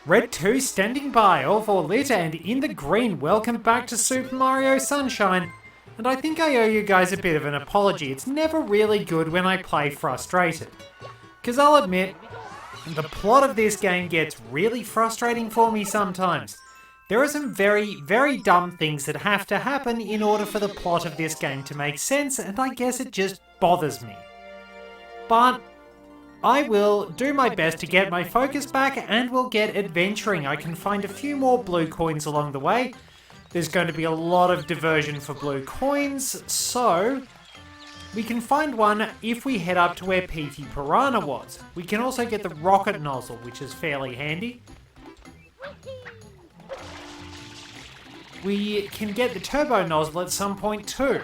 Red 2 standing by, all for lit, and in the green, welcome back to Super Mario Sunshine. And I think I owe you guys a bit of an apology. It's never really good when I play frustrated. Because I'll admit, the plot of this game gets really frustrating for me sometimes. There are some very, very dumb things that have to happen in order for the plot of this game to make sense, and I guess it just bothers me. But I will do my best to get my focus back and we'll get adventuring. I can find a few more blue coins along the way. There's going to be a lot of diversion for blue coins, so we can find one if we head up to where PT Piranha was. We can also get the rocket nozzle, which is fairly handy. We can get the turbo nozzle at some point too.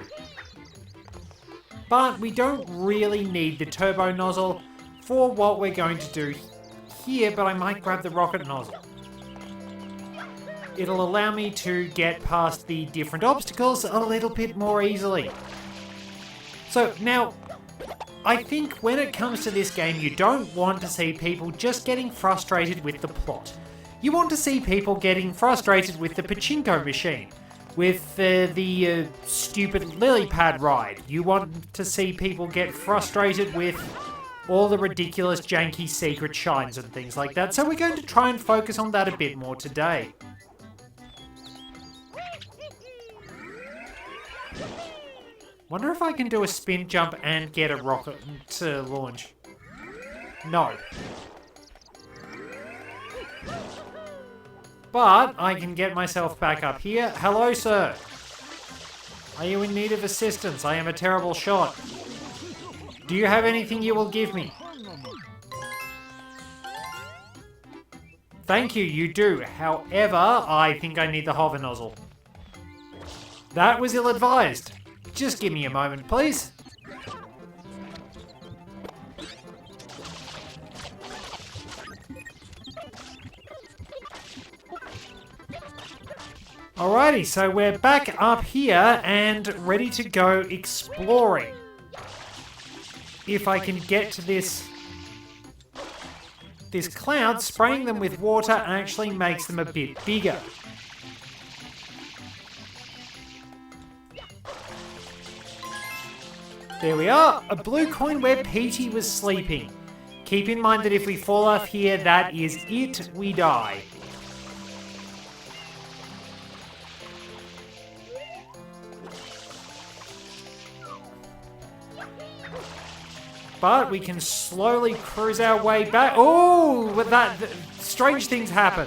But we don't really need the turbo nozzle for what we're going to do here, but I might grab the rocket nozzle. It'll allow me to get past the different obstacles a little bit more easily. So now, I think when it comes to this game, you don't want to see people just getting frustrated with the plot. You want to see people getting frustrated with the pachinko machine, with the stupid lily pad ride. You want to see people get frustrated with all the ridiculous janky secret shines and things like that. So we're going to try and focus on that a bit more today. Wonder if I can do a spin jump and get a rocket to launch. No. But I can get myself back up here. Hello, sir. Are you in need of assistance? I am a terrible shot. Do you have anything you will give me? Thank you, you do. However, I think I need the hover nozzle. That was ill-advised. Just give me a moment, please. Alrighty, so we're back up here and ready to go exploring. If I can get to this cloud, spraying them with water actually makes them a bit bigger. There we are, a blue coin where Petey was sleeping. Keep in mind that if we fall off here, that is it, we die. But we can slowly cruise our way back. Oh, with that, strange things happen.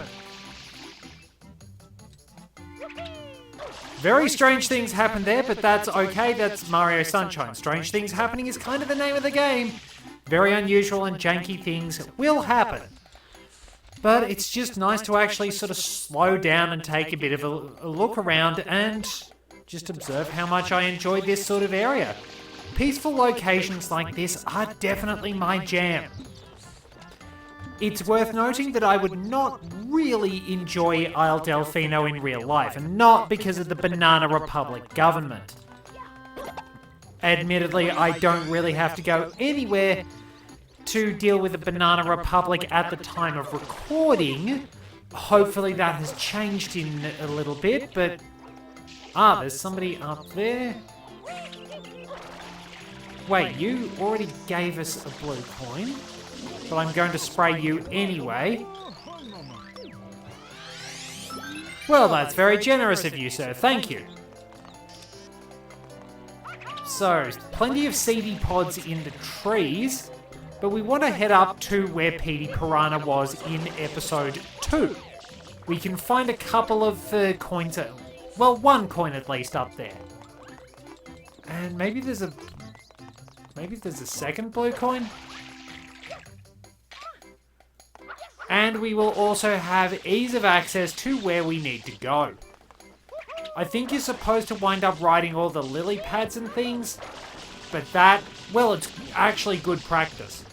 Very strange things happen there, but that's okay. That's Mario Sunshine. Strange things happening is kind of the name of the game. Very unusual and janky things will happen. But it's just nice to actually sort of slow down and take a bit of a look around and just observe how much I enjoy this sort of area. Peaceful locations like this are definitely my jam. It's worth noting that I would not really enjoy Isle Delfino in real life, and not because of the Banana Republic government. Admittedly, I don't really have to go anywhere to deal with the Banana Republic at the time of recording. Hopefully that has changed in a little bit, but... there's somebody up there. Wait, you already gave us a blue coin, but I'm going to spray you anyway. Well, that's very generous of you, sir. Thank you. So, plenty of seedy pods in the trees, but we want to head up to where Petey Piranha was in episode 2. We can find a couple of coins, well, one coin at least up there. And maybe there's a second blue coin? And we will also have ease of access to where we need to go. I think you're supposed to wind up riding all the lily pads and things, but that, well, it's actually good practice.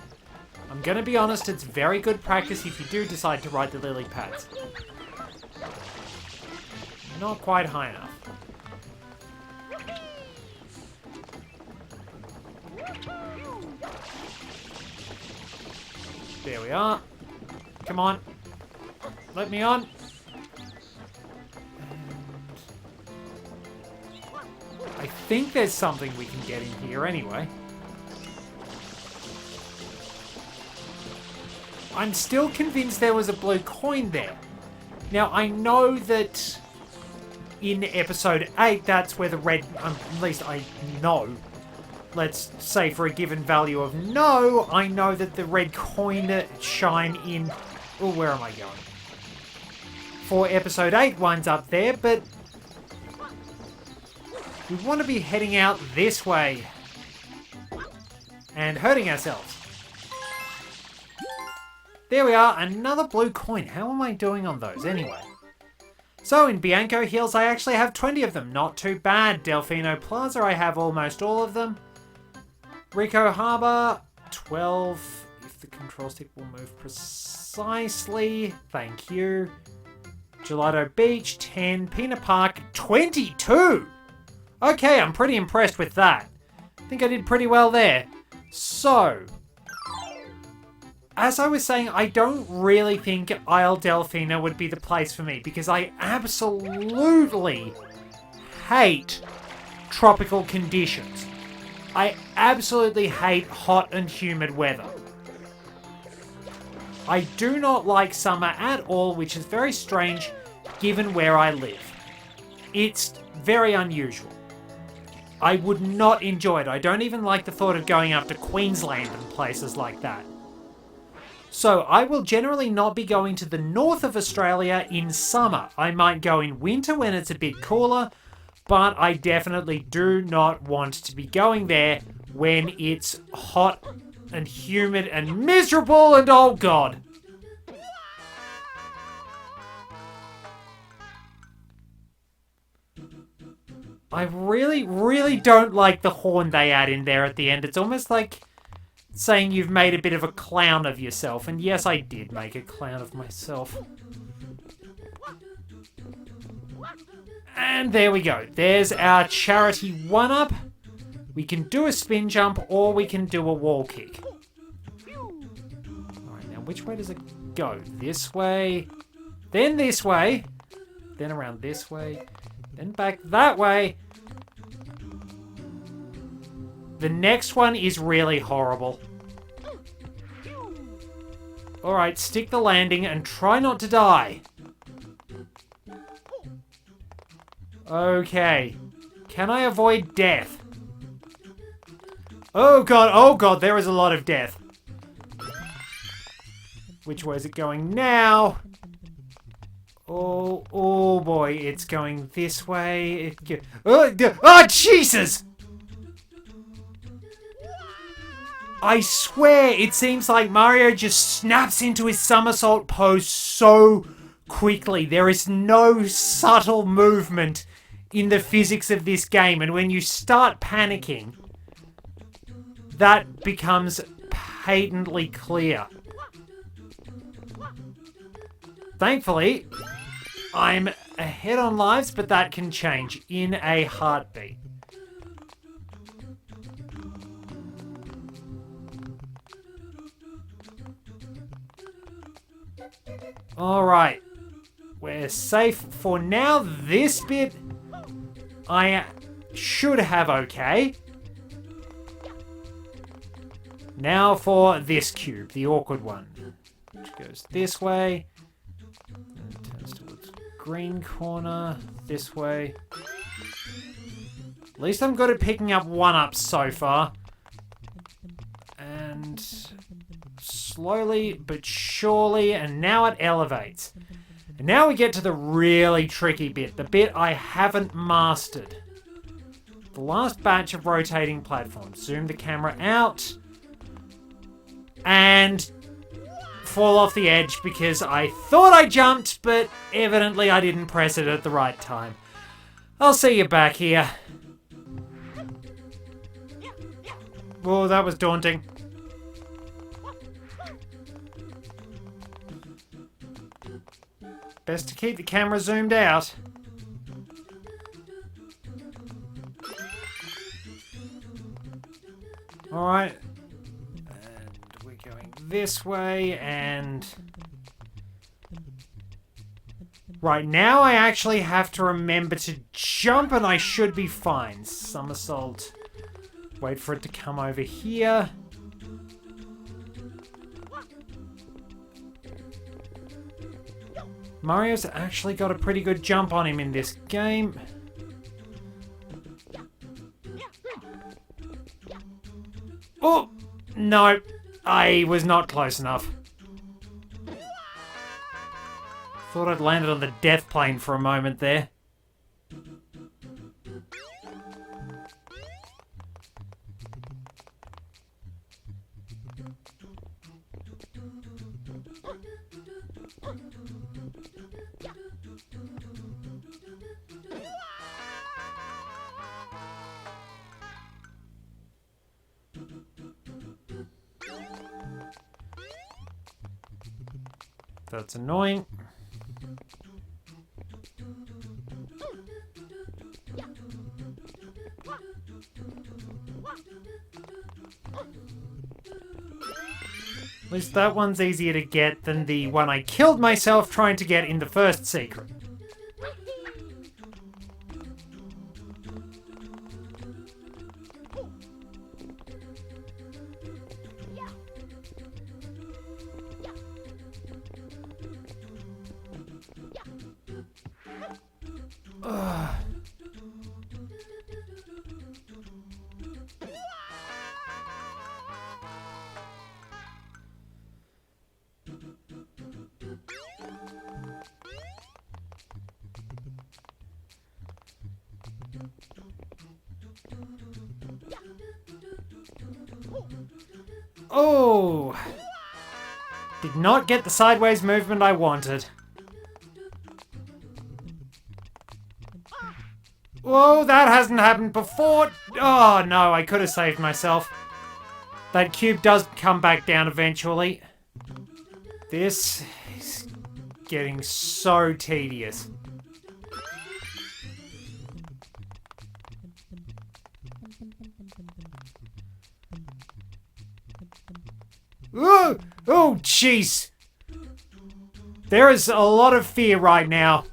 I'm gonna be honest, it's very good practice if you do decide to ride the lily pads. Not quite high enough. There we are. Come on. let me on. I think there's something we can get in here anyway. I'm still convinced there was a blue coin there. Now, I know that in episode 8, that's where the red... at least I know. Let's say for a given value of no, I know that the red coin shine in... Oh, where am I going? For episode 8, one's up there, but... we want to be heading out this way. And hurting ourselves. There we are, another blue coin. How am I doing on those anyway? So in Bianco Hills, I actually have 20 of them. Not too bad. Delfino Plaza, I have almost all of them. Rico Harbour, 12. If the control stick will move precisely. Thank you. Gelato Beach, 10. Pina Park, 22. Okay, I'm pretty impressed with that. I think I did pretty well there. So... as I was saying, I don't really think Isle Delfina would be the place for me because I absolutely hate tropical conditions. I absolutely hate hot and humid weather. I do not like summer at all, which is very strange given where I live. It's very unusual. I would not enjoy it. I don't even like the thought of going up to Queensland and places like that. So, I will generally not be going to the north of Australia in summer. I might go in winter when it's a bit cooler, but I definitely do not want to be going there when it's hot and humid and miserable and oh god. I really, really don't like the horn they add in there at the end. It's almost like... saying you've made a bit of a clown of yourself. And yes, I did make a clown of myself. And there we go. There's our charity 1-up. We can do a spin jump or we can do a wall kick. Alright, now which way does it go? This way. Then this way. Then around this way. Then back that way. The next one is really horrible. Alright, stick the landing and try not to die. Okay. Can I avoid death? Oh god, there is a lot of death. Which way is it going now? Oh boy, it's going this way. Oh, Jesus! I swear, it seems like Mario just snaps into his somersault pose so quickly. There is no subtle movement in the physics of this game, and when you start panicking, that becomes patently clear. Thankfully, I'm ahead on lives, but that can change in a heartbeat. Alright, we're safe for now. This bit, I should have okay. Now for this cube, the awkward one, which goes this way, and turns towards green corner, this way. At least I'm good at picking up 1-ups so far. And... slowly but surely, and now it elevates. And now we get to the really tricky bit, the bit I haven't mastered. The last batch of rotating platforms. Zoom the camera out. And fall off the edge because I thought I jumped, but evidently I didn't press it at the right time. I'll see you back here. Whoa, that was daunting. Best to keep the camera zoomed out. Alright. And we're going this way, and... Right, now I actually have to remember to jump and I should be fine. Somersault. Wait for it to come over here. Mario's actually got a pretty good jump on him in this game. Oh! No, I was not close enough. Thought I'd landed on the death plane for a moment there. That's annoying. At least that one's easier to get than the one I killed myself trying to get in the first secret. Oh! Did not get the sideways movement I wanted. Whoa, that hasn't happened before! Oh no, I could have saved myself. That cube does come back down eventually. This is getting so tedious. Ooh! Oh, jeez! There is a lot of fear right now.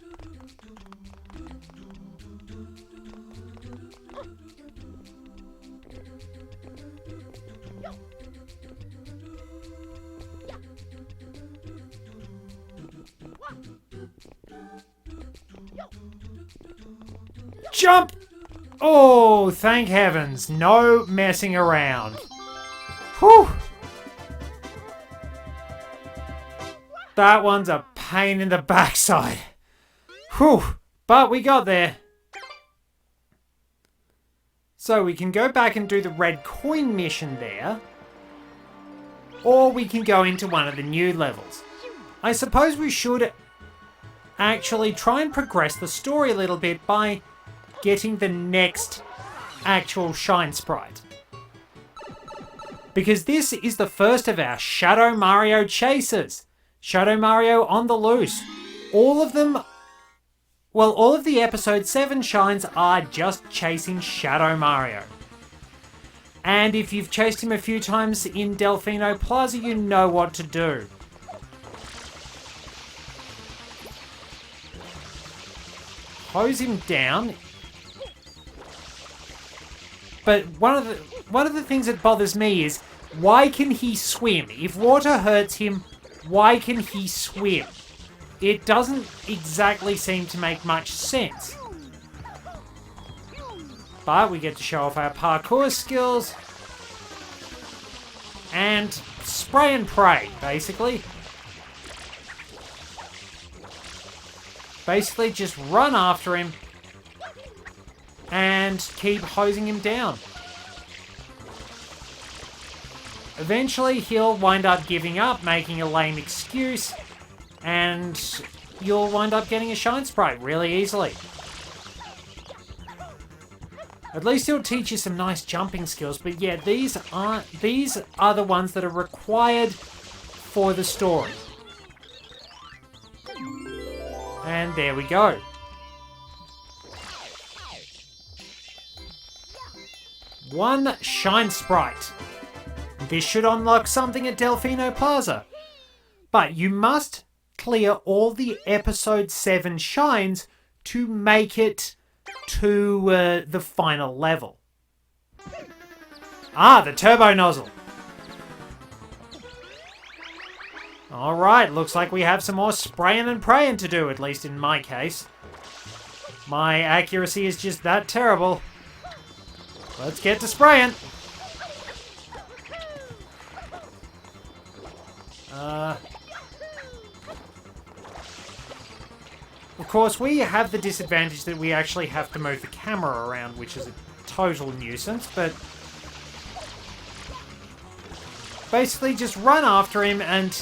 Jump! Oh, thank heavens. No messing around. Whew! That one's a pain in the backside. Whew! But we got there. So we can go back and do the red coin mission there. Or we can go into one of the new levels. I suppose we should actually try and progress the story a little bit by getting the next actual Shine Sprite. Because this is the first of our Shadow Mario chasers. Shadow Mario on the loose. All of them, well, all of the episode 7 shines are just chasing Shadow Mario. And if you've chased him a few times in Delfino Plaza, you know what to do. Hose him down. But one of the things that bothers me is, why can he swim? If water hurts him, why can he swim? It doesn't exactly seem to make much sense. But we get to show off our parkour skills. And spray and pray, basically. Basically, just run after him and keep hosing him down. Eventually, he'll wind up giving up, making a lame excuse, and you'll wind up getting a Shine Sprite really easily. At least he'll teach you some nice jumping skills, but yeah, these are the ones that are required for the story. And there we go. One Shine Sprite. This should unlock something at Delfino Plaza. But you must clear all the episode 7 shines to make it to the final level. Ah, the Turbo Nozzle. Alright, looks like we have some more spraying and praying to do, at least in my case. My accuracy is just that terrible. Let's get to spraying. Of course, we have the disadvantage that we actually have to move the camera around, which is a total nuisance, but basically just run after him and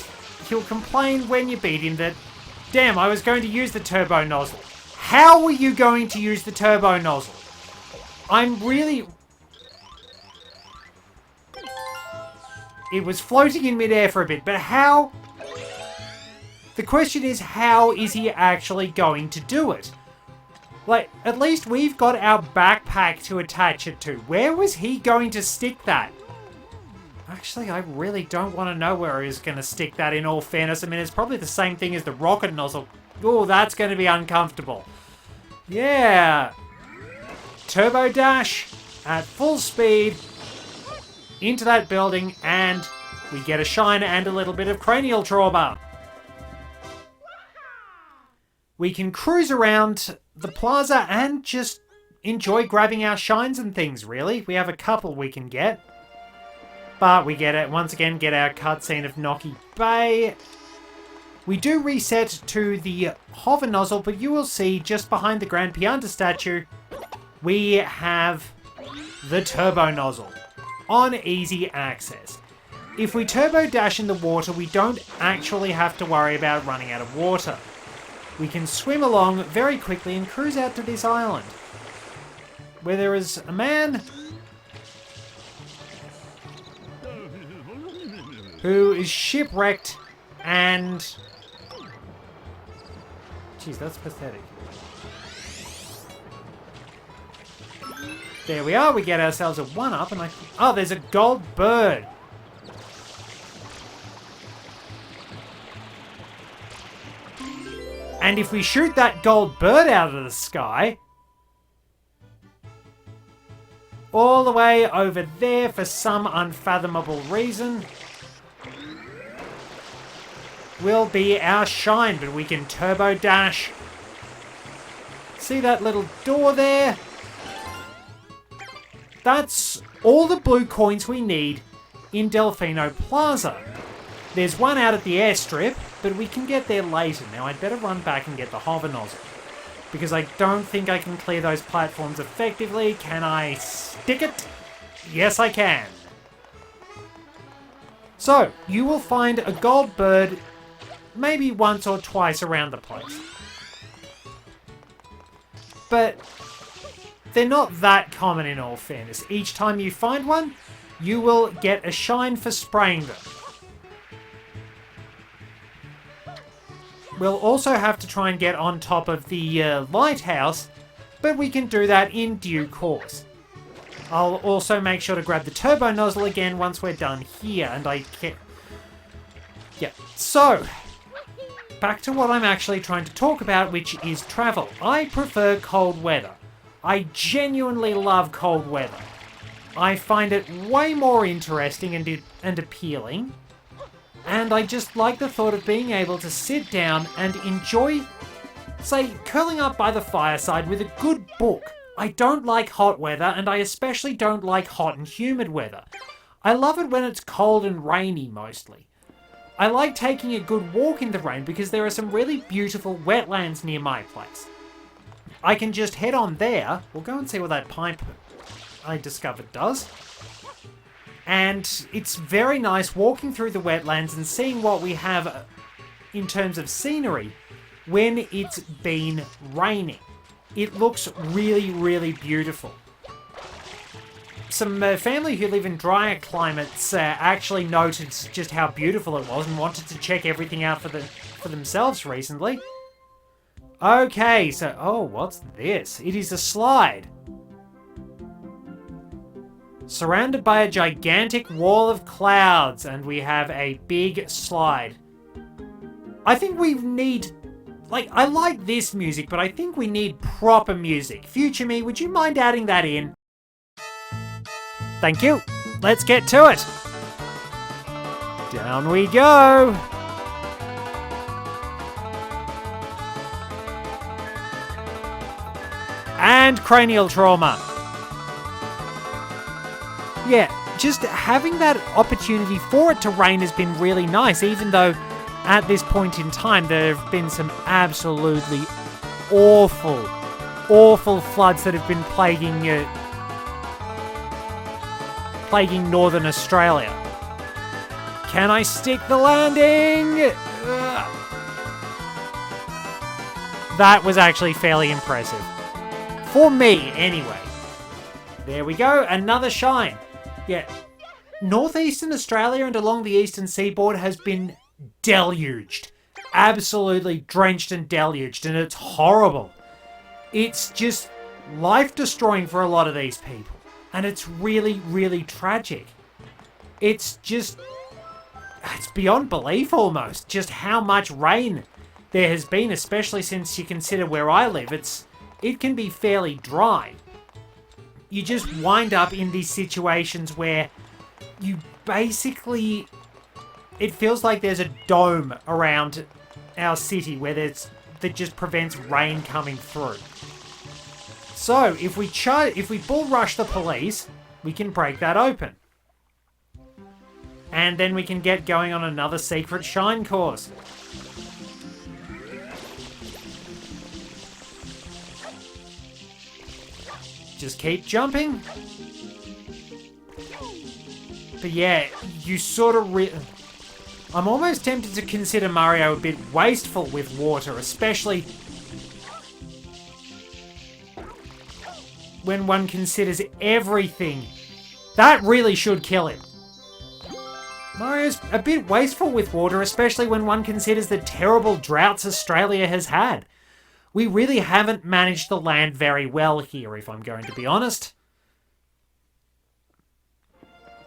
he'll complain when you beat him that, damn, I was going to use the Turbo Nozzle. How were you going to use the Turbo Nozzle? It was floating in midair for a bit, but how? The question is, how is he actually going to do it? Like, at least we've got our backpack to attach it to. Where was he going to stick that? Actually, I really don't want to know where he's going to stick that, in all fairness. I mean, it's probably the same thing as the rocket nozzle. Oh, that's going to be uncomfortable. Yeah. Turbo dash at full speed into that building, and we get a shine and a little bit of cranial trauma. We can cruise around the plaza and just enjoy grabbing our shines and things, really. We have a couple we can get. But we get it, once again, get our cutscene of Nocky Bay. We do reset to the hover nozzle, but you will see just behind the Grand Pianta statue, we have the Turbo Nozzle on easy access. If we turbo dash in the water, we don't actually have to worry about running out of water. We can swim along very quickly and cruise out to this island, where there is a man who is shipwrecked and... Jeez, that's pathetic. There we are, we get ourselves a 1-up and oh, there's a gold bird. And if we shoot that gold bird out of the sky, all the way over there for some unfathomable reason, will be our shine, but we can turbo dash. See that little door there? That's all the blue coins we need in Delfino Plaza. There's one out at the airstrip, but we can get there later. Now, I'd better run back and get the hover nozzle, because I don't think I can clear those platforms effectively. Can I stick it? Yes, I can. So, you will find a gold bird maybe once or twice around the place. But they're not that common, in all fairness. Each time you find one, you will get a shine for spraying them. We'll also have to try and get on top of the lighthouse, but we can do that in due course. I'll also make sure to grab the Turbo Nozzle again once we're done here, and I can... Yeah, so... back to what I'm actually trying to talk about, which is travel. I prefer cold weather. I genuinely love cold weather. I find it way more interesting and appealing. And I just like the thought of being able to sit down and enjoy, say, curling up by the fireside with a good book. I don't like hot weather, and I especially don't like hot and humid weather. I love it when it's cold and rainy, mostly. I like taking a good walk in the rain because there are some really beautiful wetlands near my place. I can just head on there. We'll go and see what that pipe I discovered does. And it's very nice walking through the wetlands and seeing what we have in terms of scenery when it's been raining. It looks really, really beautiful. Some family who live in drier climates actually noticed just how beautiful it was and wanted to check everything out for themselves recently. Okay, so... oh, what's this? It is a slide. Surrounded by a gigantic wall of clouds, and we have a big slide. I think we need... Like, I like this music, but I think we need proper music. Future me, would you mind adding that in? Thank you. Let's get to it. Down we go. And cranial trauma. Yeah, just having that opportunity for it to rain has been really nice, even though at this point in time there have been some absolutely awful floods that have been plaguing Northern Australia. Can I stick the landing? That was actually fairly impressive. For me, anyway. There we go, another shine. Yeah, northeastern Australia and along the eastern seaboard has been deluged. Absolutely drenched and deluged, and it's horrible. It's just life-destroying for a lot of these people. And it's really, really tragic. It's beyond belief almost, just how much rain there has been, especially since you consider where I live. It can be fairly dry. You just wind up in these situations where you basically... It feels like there's a dome around our city that just prevents rain coming through. So, if we bull rush the police, we can break that open. And then we can get going on another secret shine course. Just keep jumping. But yeah, you sort of... I'm almost tempted to consider Mario a bit wasteful with water, especially when one considers everything. That really should kill him. Mario's a bit wasteful with water, especially when one considers the terrible droughts Australia has had. We really haven't managed the land very well here, if I'm going to be honest.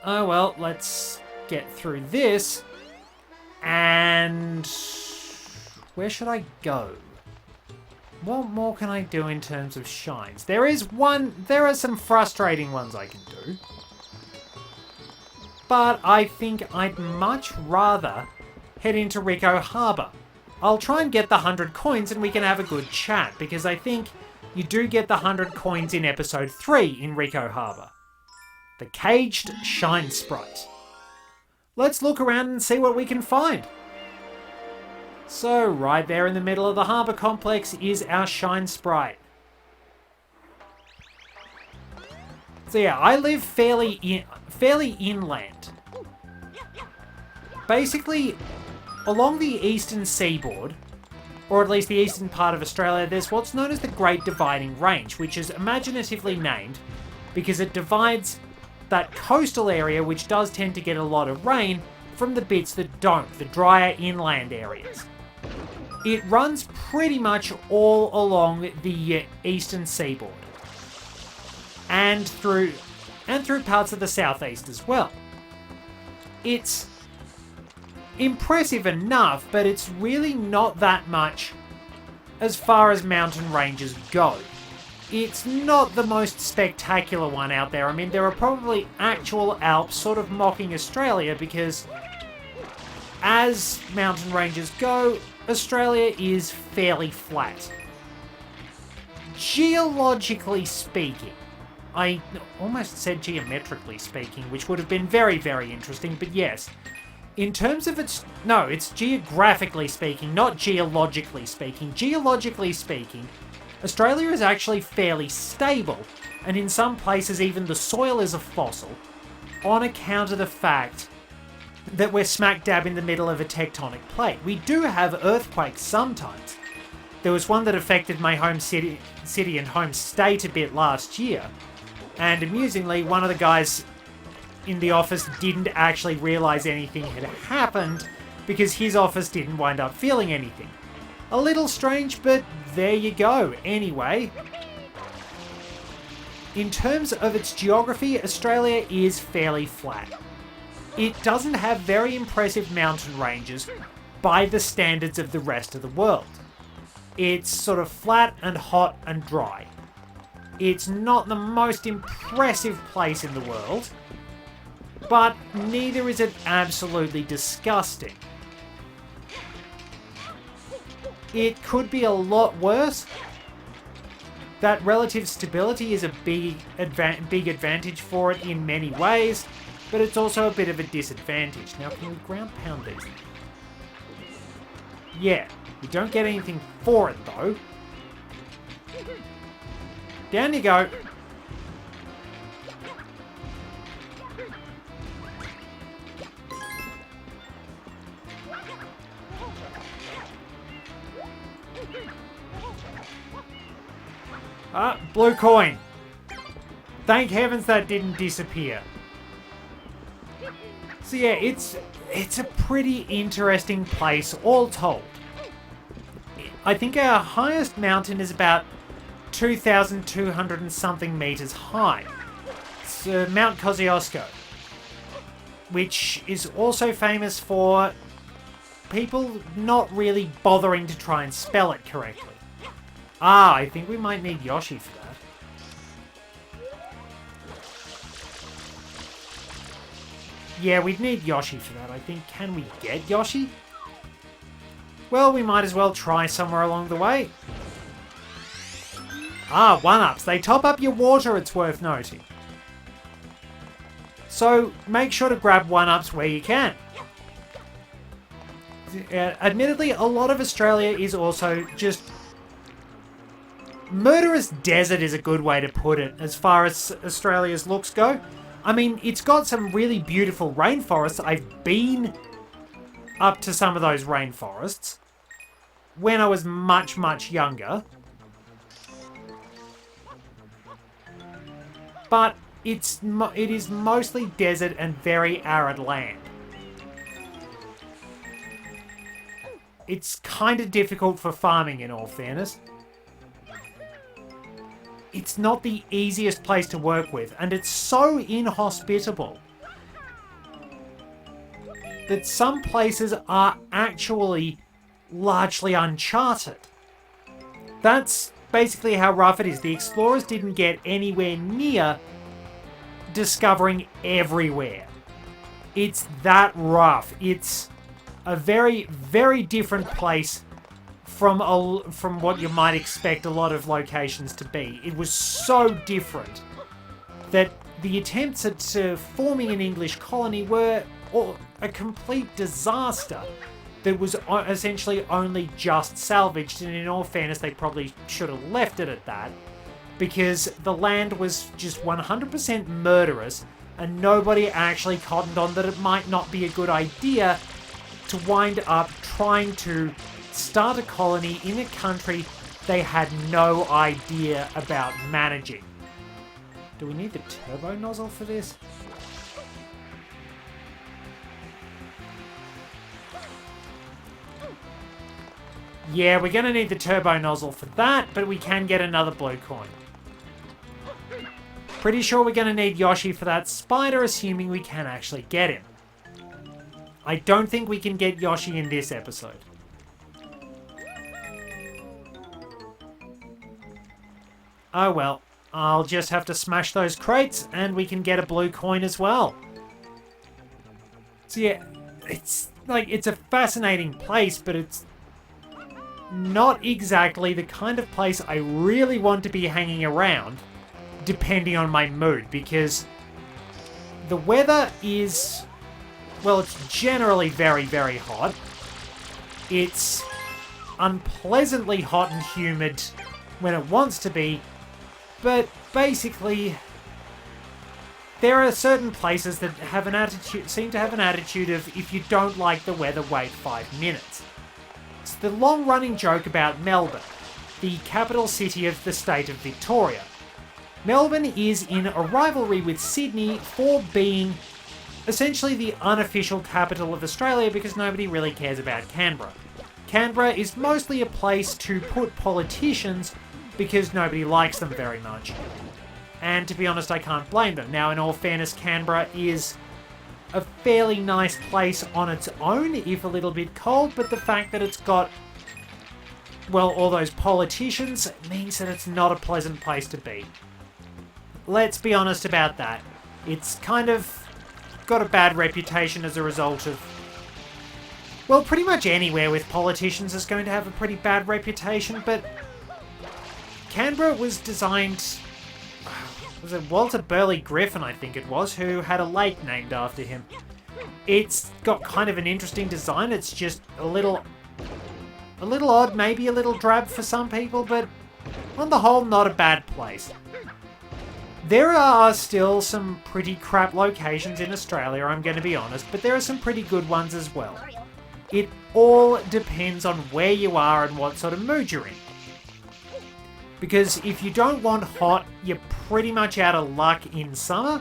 Oh well, let's get through this. And... where should I go? What more can I do in terms of shines? There are some frustrating ones I can do. But I think I'd much rather head into Rico Harbour. I'll try and get the 100 coins and we can have a good chat, because I think you do get the 100 coins in episode 3 in Rico Harbour. The Caged Shine Sprite. Let's look around and see what we can find. So, right there in the middle of the harbour complex is our Shine Sprite. So yeah, I live fairly inland. Basically, along the eastern seaboard, or at least the eastern part of Australia, there's what's known as the Great Dividing Range, which is imaginatively named because it divides that coastal area, which does tend to get a lot of rain, from the bits that don't, the drier inland areas. It runs pretty much all along the eastern seaboard. And through parts of the southeast as well. It's impressive enough, but it's really not that much as far as mountain ranges go. It's not the most spectacular one out there. I mean, there are probably actual Alps sort of mocking Australia, because as mountain ranges go, Australia is fairly flat. Geologically speaking, I almost said geometrically speaking, which would have been very, very interesting, but yes. In terms of it's geographically speaking, not geologically speaking. Geologically speaking, Australia is actually fairly stable, and in some places even the soil is a fossil, on account of the fact that we're smack dab in the middle of a tectonic plate. We do have earthquakes sometimes. There was one that affected my home city and home state a bit last year, and amusingly, one of the guys in the office didn't actually realise anything had happened because his office didn't wind up feeling anything. A little strange, but there you go. Anyway, in terms of its geography, Australia is fairly flat. It doesn't have very impressive mountain ranges, by the standards of the rest of the world. It's sort of flat and hot and dry. It's not the most impressive place in the world, but neither is it absolutely disgusting. It could be a lot worse. That relative stability is a big advantage for it in many ways, but it's also a bit of a disadvantage. Now, can we ground pound these? Yeah, we don't get anything for it though. Down you go. Ah, blue coin. Thank heavens that didn't disappear. So yeah, it's a pretty interesting place all told. I think our highest mountain is about 2,200 and something meters high. It's Mount Kosciuszko, which is also famous for people not really bothering to try and spell it correctly. Ah, I think we might need Yoshi for that. Yeah, we'd need Yoshi for that, I think. Can we get Yoshi? Well, we might as well try somewhere along the way. Ah, 1-ups. They top up your water, it's worth noting. So, make sure to grab 1-ups where you can. Admittedly, a lot of Australia is also just... murderous desert is a good way to put it, as far as Australia's looks go. I mean, it's got some really beautiful rainforests. I've been up to some of those rainforests when I was much, much younger. But it is mostly desert and very arid land. It's kind of difficult for farming, in all fairness. It's not the easiest place to work with, and it's so inhospitable that some places are actually largely uncharted. That's basically how rough it is. The explorers didn't get anywhere near discovering everywhere. It's that rough. It's a very, very different place from what you might expect a lot of locations to be. It was so different that the attempts at forming an English colony were a complete disaster that was essentially only just salvaged, and in all fairness, they probably should have left it at that, because the land was just 100% murderous, and nobody actually cottoned on that it might not be a good idea to wind up trying to start a colony in a country they had no idea about managing. Do we need the turbo nozzle for this? Yeah, we're going to need the turbo nozzle for that, but we can get another blue coin. Pretty sure we're going to need Yoshi for that spider, assuming we can actually get him. I don't think we can get Yoshi in this episode. Oh well, I'll just have to smash those crates and we can get a blue coin as well. So yeah, it's a fascinating place, but it's not exactly the kind of place I really want to be hanging around, depending on my mood, because the weather is, well, it's generally very, very hot. It's unpleasantly hot and humid when it wants to be, but basically there are certain places that have an attitude, seem to have an attitude of, if you don't like the weather, wait 5 minutes. It's the long-running joke about Melbourne, the capital city of the state of Victoria. Melbourne is in a rivalry with Sydney for being essentially the unofficial capital of Australia, because nobody really cares about Canberra. Canberra is mostly a place to put politicians because nobody likes them very much. And to be honest, I can't blame them. Now, in all fairness, Canberra is a fairly nice place on its own, if a little bit cold, but the fact that it's got, well, all those politicians means that it's not a pleasant place to be. Let's be honest about that. It's kind of got a bad reputation as a result of, well, pretty much anywhere with politicians is going to have a pretty bad reputation, but Canberra was designed, was it Walter Burley Griffin, I think it was, who had a lake named after him. It's got kind of an interesting design. It's just a little odd, maybe a little drab for some people, but on the whole, not a bad place. There are still some pretty crap locations in Australia, I'm going to be honest, but there are some pretty good ones as well. It all depends on where you are and what sort of mood you're in. Because if you don't want hot, you're pretty much out of luck in summer.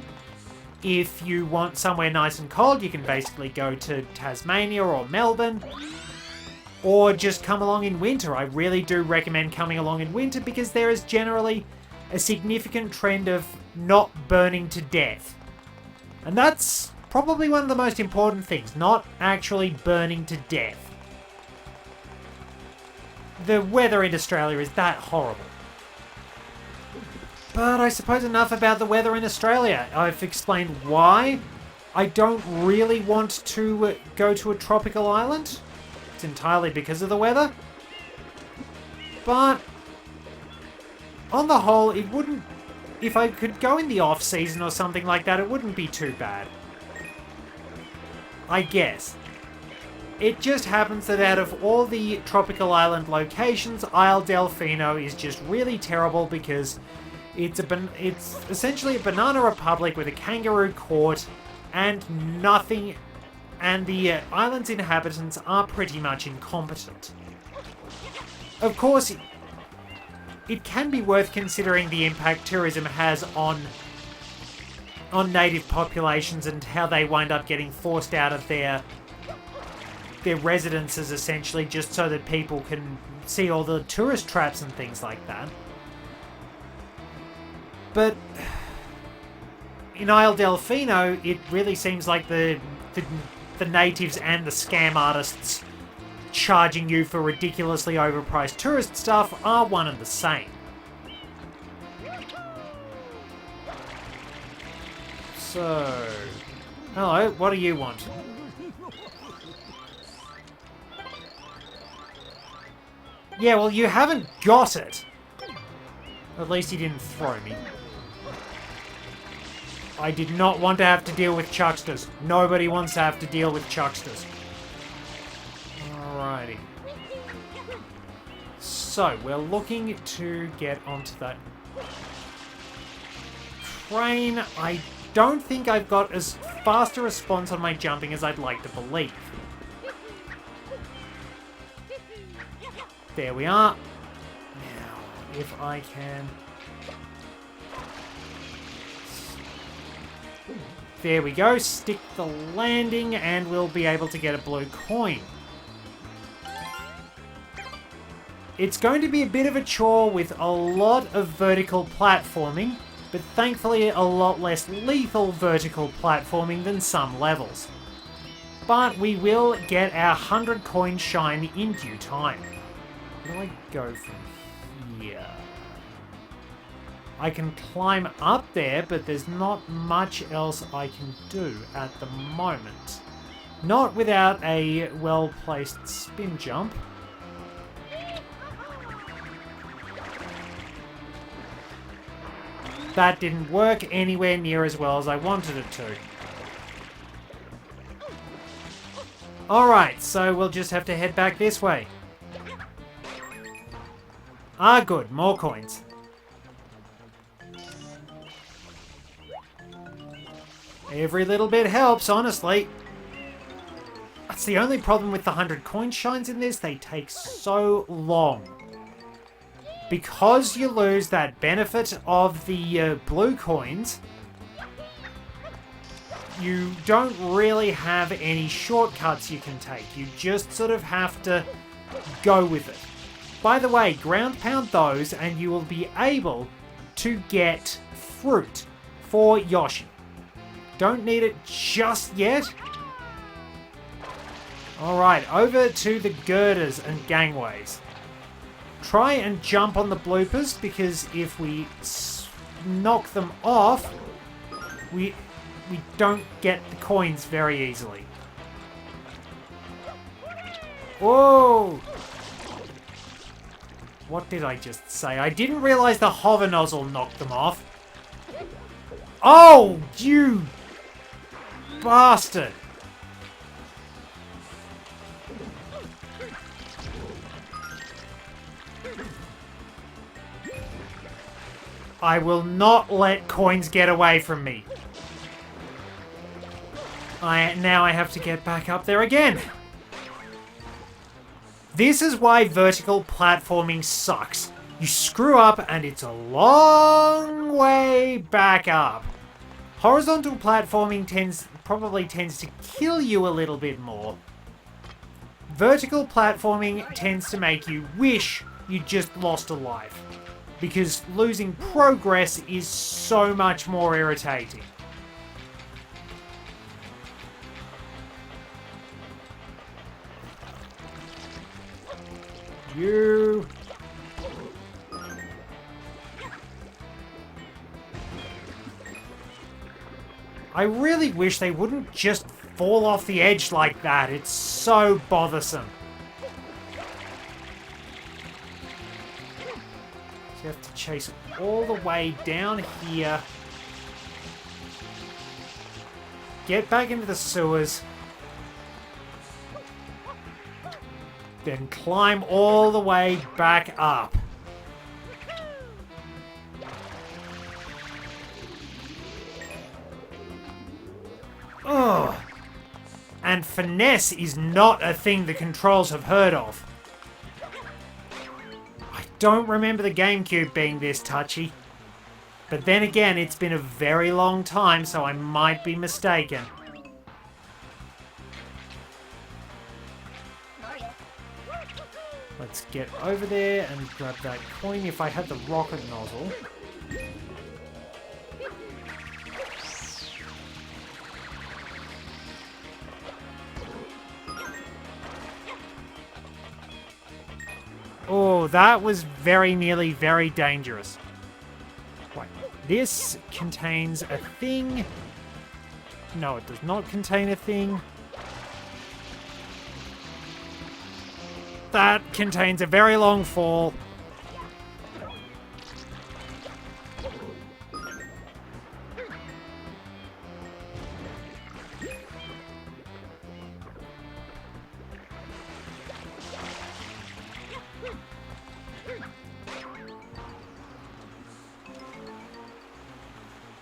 If you want somewhere nice and cold, you can basically go to Tasmania or Melbourne. Or just come along in winter. I really do recommend coming along in winter because there is generally a significant trend of not burning to death. And that's probably one of the most important things, not actually burning to death. The weather in Australia is that horrible. But I suppose enough about the weather in Australia. I've explained why I don't really want to go to a tropical island. It's entirely because of the weather. But on the whole, it wouldn't... If I could go in the off-season or something like that, it wouldn't be too bad. I guess. It just happens that out of all the tropical island locations, Isle Delfino is just really terrible because it's essentially a banana republic with a kangaroo court and nothing, and the island's inhabitants are pretty much incompetent. Of course, it can be worth considering the impact tourism has on native populations and how they wind up getting forced out of their residences, essentially, just so that people can see all the tourist traps and things like that. But in Isle Delfino, it really seems like the natives and the scam artists charging you for ridiculously overpriced tourist stuff are one and the same. So, hello, what do you want? Yeah, well, you haven't got it. At least he didn't throw me. I did not want to have to deal with chucksters. Nobody wants to have to deal with chucksters. Alrighty. So, we're looking to get onto that train. I don't think I've got as fast a response on my jumping as I'd like to believe. There we are. Now, if I can... There we go, stick the landing and we'll be able to get a blue coin. It's going to be a bit of a chore with a lot of vertical platforming, but thankfully a lot less lethal vertical platforming than some levels. But we will get our 100 coin shine in due time. Where do I go from here? I can climb up there, but there's not much else I can do at the moment. Not without a well-placed spin jump. That didn't work anywhere near as well as I wanted it to. Alright, so we'll just have to head back this way. Ah, good, more coins. Every little bit helps, honestly. That's the only problem with the 100 coin shines in this. They take so long. Because you lose that benefit of the blue coins, you don't really have any shortcuts you can take. You just sort of have to go with it. By the way, ground pound those and you will be able to get fruit for Yoshi. Don't need it just yet. Alright, over to the girders and gangways. Try and jump on the bloopers, because if we knock them off, we don't get the coins very easily. Whoa! What did I just say? I didn't realize the hover nozzle knocked them off. Oh, you bastard! I will not let coins get away from me. Now I have to get back up there again. This is why vertical platforming sucks. You screw up and it's a long way back up. Horizontal platforming probably tends to kill you a little bit more. Vertical platforming tends to make you wish you just lost a life, because losing progress is so much more irritating. You... I really wish they wouldn't just fall off the edge like that. It's so bothersome. So you have to chase all the way down here. Get back into the sewers. Then climb all the way back up. Ugh. And finesse is not a thing the controls have heard of. I don't remember the GameCube being this touchy. But then again, it's been a very long time, so I might be mistaken. Let's get over there and grab that coin if I had the rocket nozzle. Oh, that was very nearly very dangerous. Wait, this contains a thing. No, it does not contain a thing. That contains a very long fall.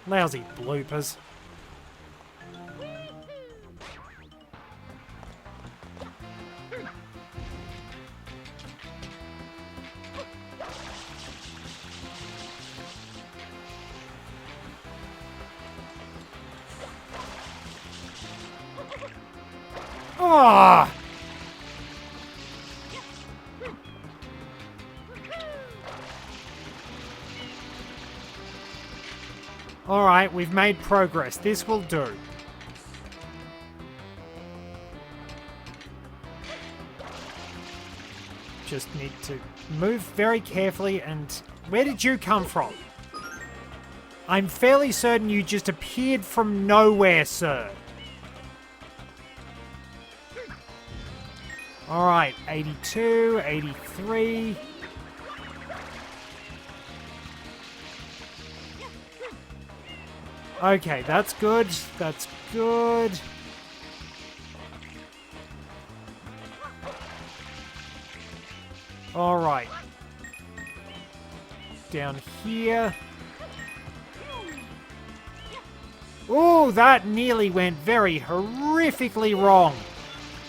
Lousy bloopers. Ah! Alright, we've made progress. This will do. Just need to move very carefully. And where did you come from? I'm fairly certain you just appeared from nowhere, sir. Alright, 82, 83... Okay, that's good. That's good. Alright. Down here. Oh, that nearly went very horrifically wrong.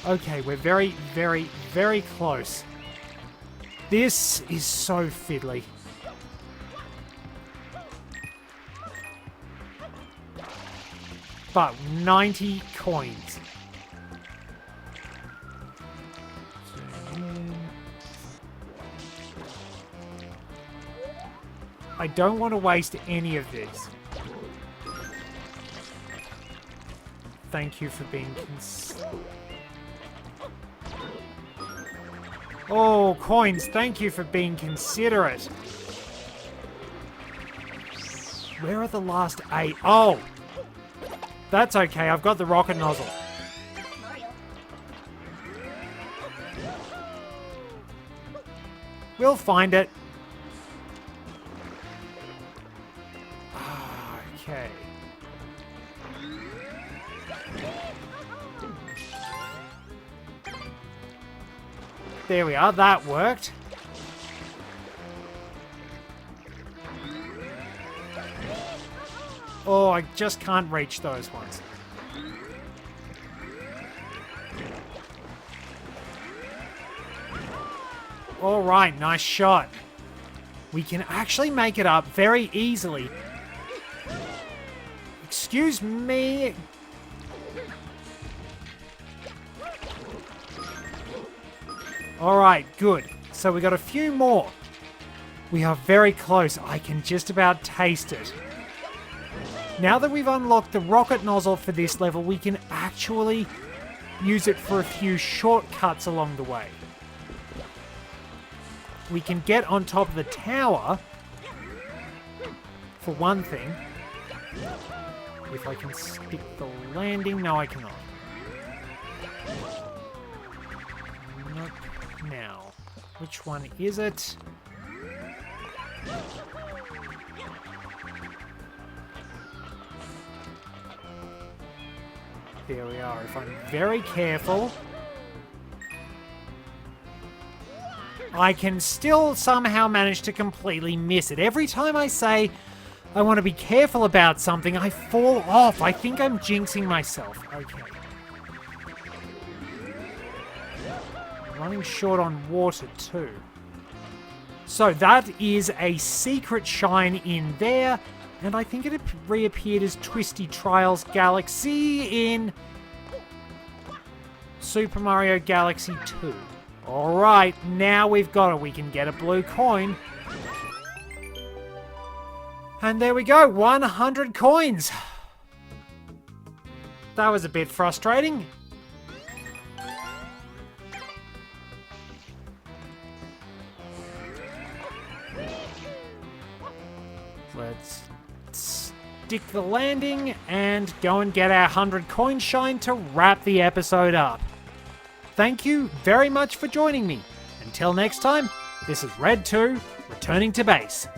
Okay, we're very, very, very close. This is so fiddly. But 90 coins. I don't want to waste any of this. thank you for being Oh, coins, thank you for being considerate. Where are the last 8? Oh! That's okay, I've got the rocket nozzle. We'll find it. Okay. There we are, that worked. Oh, I just can't reach those ones. All right, nice shot. We can actually make it up very easily. Excuse me. All right, good. So we got a few more. We are very close. I can just about taste it. Now that we've unlocked the rocket nozzle for this level, we can actually use it for a few shortcuts along the way. We can get on top of the tower, for one thing. If I can stick the landing, no I cannot. Nope. Now, which one is it? There we are. If I'm very careful, I can still somehow manage to completely miss it. Every time I say I want to be careful about something, I fall off. I think I'm jinxing myself. Okay. Running short on water too. So that is a secret shine in there. And I think it reappeared as Twisty Trials Galaxy in Super Mario Galaxy 2. Alright, now we've got it. We can get a blue coin. And there we go, 100 coins. That was a bit frustrating. Let's stick the landing and go and get our 100 coin shine to wrap the episode up. Thank you very much for joining me. Until next time, this is Red 2, returning to base.